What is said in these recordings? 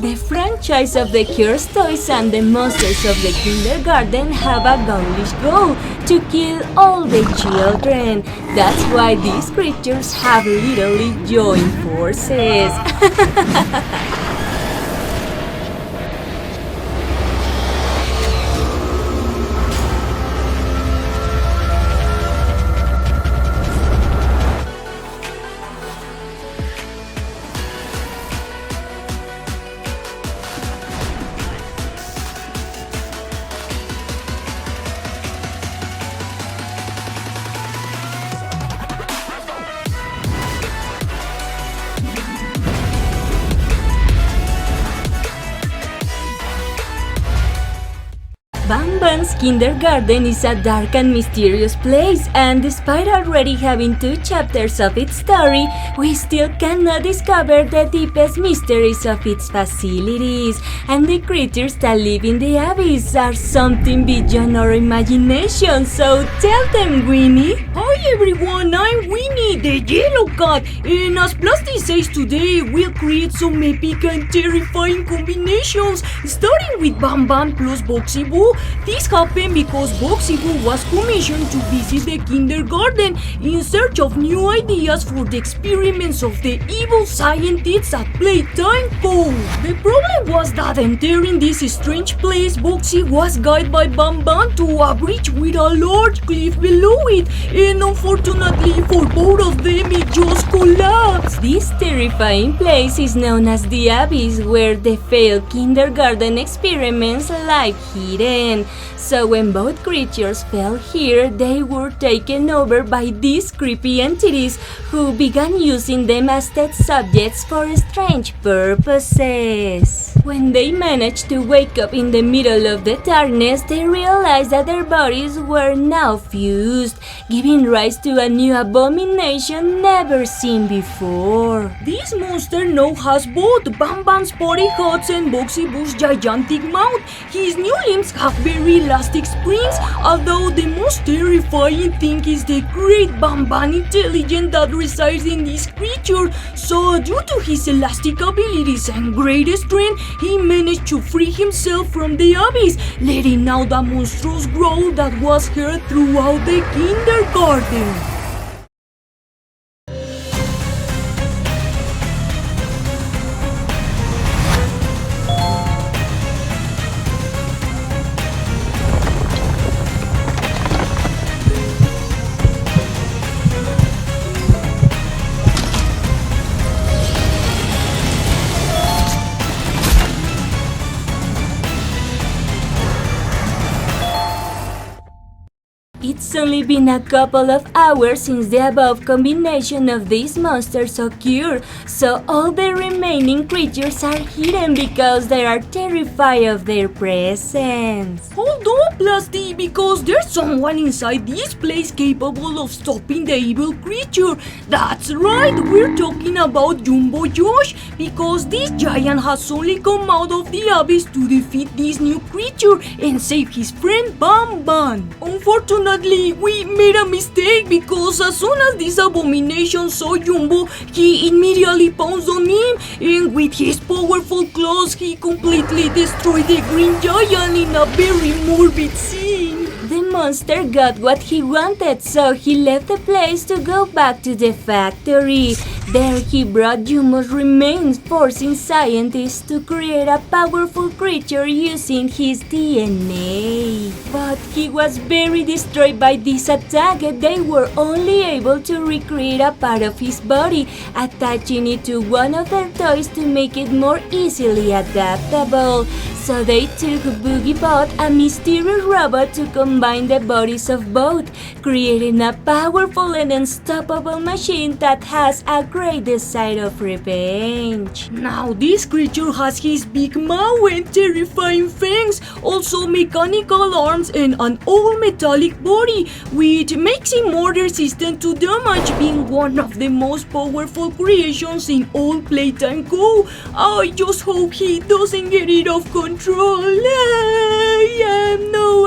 The franchise of the Cures toys and the monsters of the kindergarten have a ghoulish goal to kill all the children. That's why these creatures have literally joined forces. Banban's kindergarten is a dark and mysterious place, and despite already having 2 chapters of its story, we still cannot discover the deepest mysteries of its facilities, and the creatures that live in the abyss are something beyond our imagination, so tell them, Winnie! Hi everyone, I'm Winnie, the yellow cat, and as Plasti says today, we'll create some epic and terrifying combinations, starting with Banban plus Boxy Boo. This happened because Boxy Boo was commissioned to visit the kindergarten in search of new ideas for the experiments of the evil scientists at Playtime. The problem was that entering this strange place, Boxy was guided by Banban to a bridge with a large cliff below it, and unfortunately for both of them, it just collapsed. This terrifying place is known as the Abyss, where the failed kindergarten experiments lie hidden. So when both creatures fell here, they were taken over by these creepy entities who began using them as test subjects for strange purposes. When they managed to wake up in the middle of the darkness, they realized that their bodies were now fused, giving rise to a new abomination never seen before. This monster now has both Banban's body hearts and Boxy Boo's gigantic mouth. His new limbs have very elastic springs, although the most terrifying thing is the great Banban intelligence that resides in this creature. So due to his elastic abilities and great strength, he managed to free himself from the abyss, letting out a monstrous growl that was heard throughout the kindergarten. It's only been a couple of hours since the above combination of these monsters occurred, so all the remaining creatures are hidden because they are terrified of their presence. Hold on, Plasti, because there's someone inside this place capable of stopping the evil creature. That's right, we're talking about Jumbo Josh, because this giant has only come out of the abyss to defeat this new creature and save his friend Banban. Unfortunately, we made a mistake because as soon as this abomination saw Jumbo, he immediately pounced on him, and with his powerful claws, he completely destroyed the green giant in a very morbid scene. The monster got what he wanted, so he left the place to go back to the factory. There he brought Jumbo's remains, forcing scientists to create a powerful creature using his DNA. But he was very destroyed by this attack. They were only able to recreate a part of his body, attaching it to one of their toys to make it more easily adaptable. So they took BoogieBot, a mysterious robot, to combine the bodies of both, creating a powerful and unstoppable machine that has a great desire of revenge. Now this creature has his big mouth and terrifying fangs, also mechanical arms and an all-metallic body, which makes him more resistant to damage, being one of the most powerful creations in all Playtime Go. I just hope he doesn't get it off control.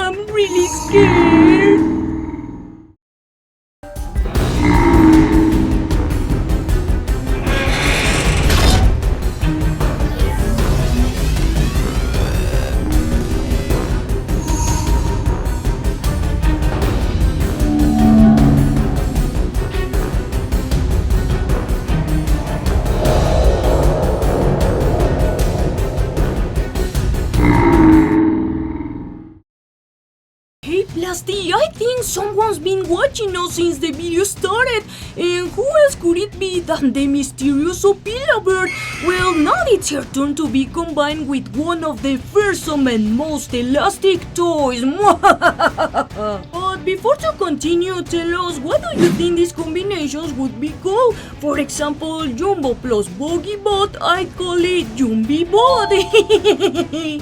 I'm really scared. Plasty, I think someone's been watching us since the video started. And who else could it be than the mysterious Opila bird? Well, now it's her turn to be combined with one of the fearsome and most elastic toys. But before to continue, tell us, what do you think these combinations would be called? For example, Jumbo plus Boggy Bot, I'd call it Jumbi Bot.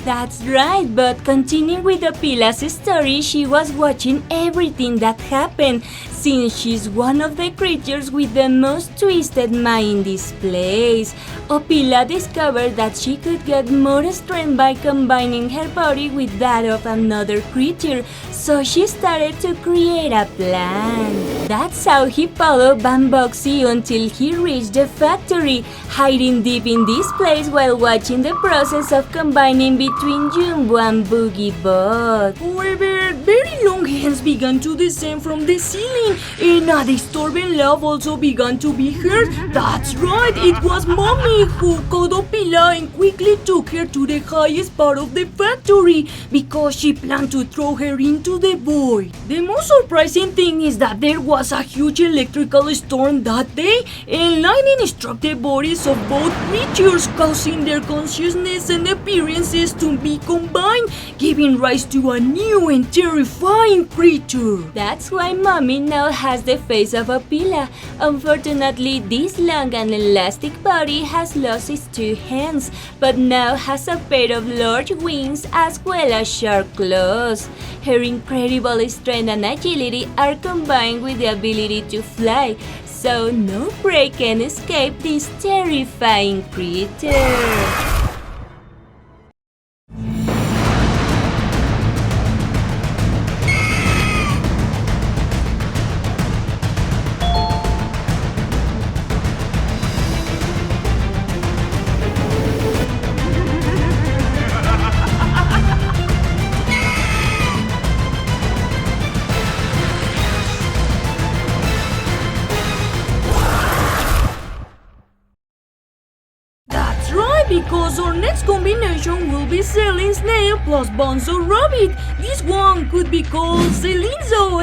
That's right, but continuing with Opila's story, she was watching everything that happened, since she's one of the creatures with the most twisted mind in this place. Opila discovered that she could get more strength by combining her body with that of another creature, so she started to create a plan. That's how he followed Bamboxy until he reached the factory, hiding deep in this place while watching the process of combining between Jumbo and Boogie Bot. However, very long hands began to descend from the ceiling, and a disturbing laugh also began to be heard. That's right, it was Mommy who caught Opila and quickly took her to the highest part of the factory because she planned to throw her into the void. The most surprising thing is that there was a huge electrical storm that day, and lightning struck the bodies of both creatures, causing their consciousness and appearances to be combined, giving rise to a new and terrifying creature. That's why Mommy now has the face of Opila. Unfortunately, this long and elastic body has lost its two hands, but now has a pair of large wings as well as sharp claws. Her incredible strength and agility are combined with the ability to fly, so no prey can escape this terrifying creature. Because our next combination will be Celine Snail plus Bonzo Rabbit. This one could be called Celinzo.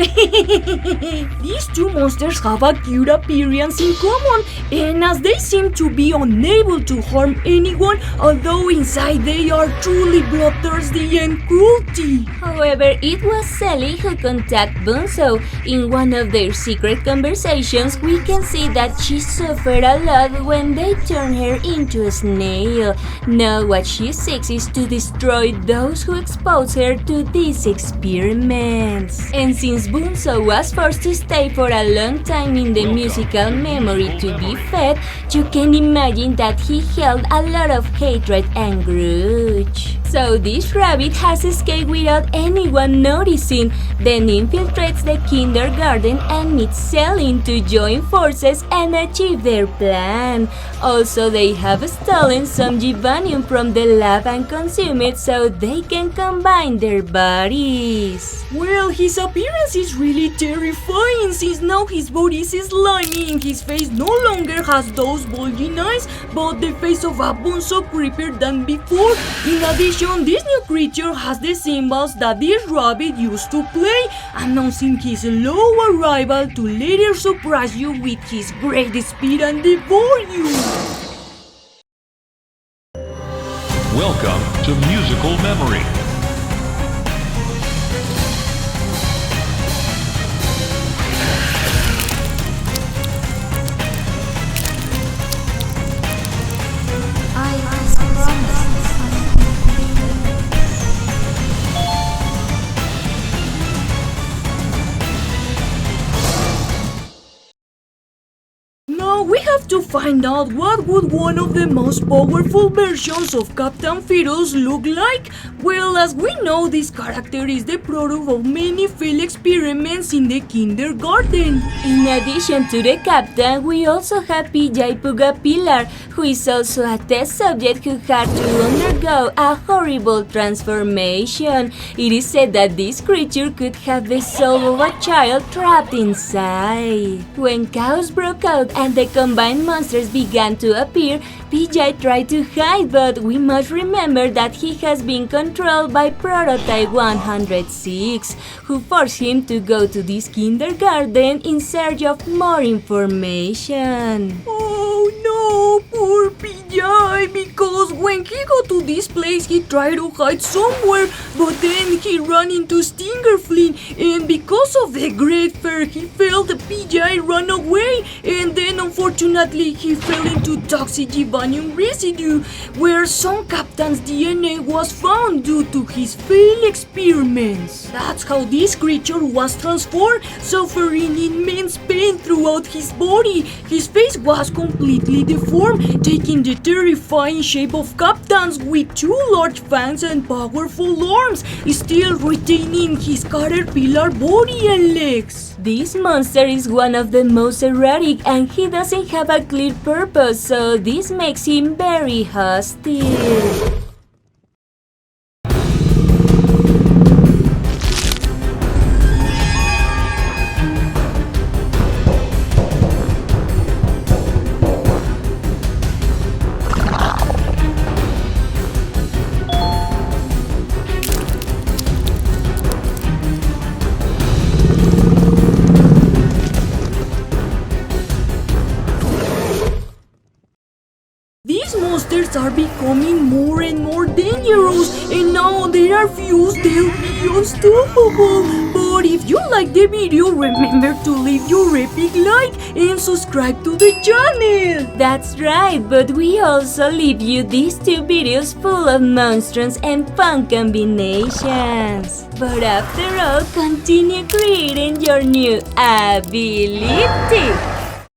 These two monsters have a cute appearance in common, and as they seem to be unable to harm anyone, although inside they are truly bloodthirsty and cruelty. However, it was Sally who contacted Bonzo. In one of their secret conversations, we can see that she suffered a lot when they turned her into a snail. Now what she seeks is to destroy those who expose her to these experiments. And since Bonzo was forced to stay for a long time in the musical memory to be fed, you can imagine that he held a lot of hatred and grudge. So this rabbit has escaped without anyone noticing, then infiltrates the kindergarten and meets Celine to join forces and achieve their plan. Also, they have stolen some Givanium from the lab and consume it so they can combine their bodies. Well, his appearance is really terrifying since now his body is slimy and his face no longer has those bulging eyes, but the face of a Bonzo creepier than before. In addition, this new creature has the cymbals that this rabbit used to play, announcing his slow arrival to later surprise you with his great speed and devour you. Welcome to Musical Memory. Now we have to find out what would one of the most powerful versions of Captain Fetus look like. Well, as we know, this character is the product of many failed experiments in the kindergarten. In addition to the captain, we also have PJ Pilar, who is also a test subject who had to undergo a horrible transformation. It is said that this creature could have the soul of a child trapped inside. When chaos broke out and the combined monsters began to appear, PJ tried to hide, but we must remember that he has been controlled by Prototype 106, who forced him to go to this kindergarten in search of more information. Oh no, poor PJ, because when he got to this place he tried to hide somewhere, but then he ran into Stinger Flynn, and because of the great fear he felt, PJ ran away, and then unfortunately he fell into toxic Gibanium residue, where some captain's DNA was found due to his failed experiments. That's how this creature was transformed, suffering immense pain throughout his body. His face was completely deformed, taking the terrifying shape of Captain's with 2 large fangs and powerful arms, still retaining his caterpillar body and legs. This monster is one of the most erratic and he doesn't have a clear purpose, so this makes him very hostile. These monsters are becoming more and more dangerous, and now they are fused, they'll be unstoppable. But if you like the video, remember to leave your epic like and subscribe to the channel. That's right, but we also leave you these 2 videos full of monsters and fun combinations. But after all, continue creating your new ability.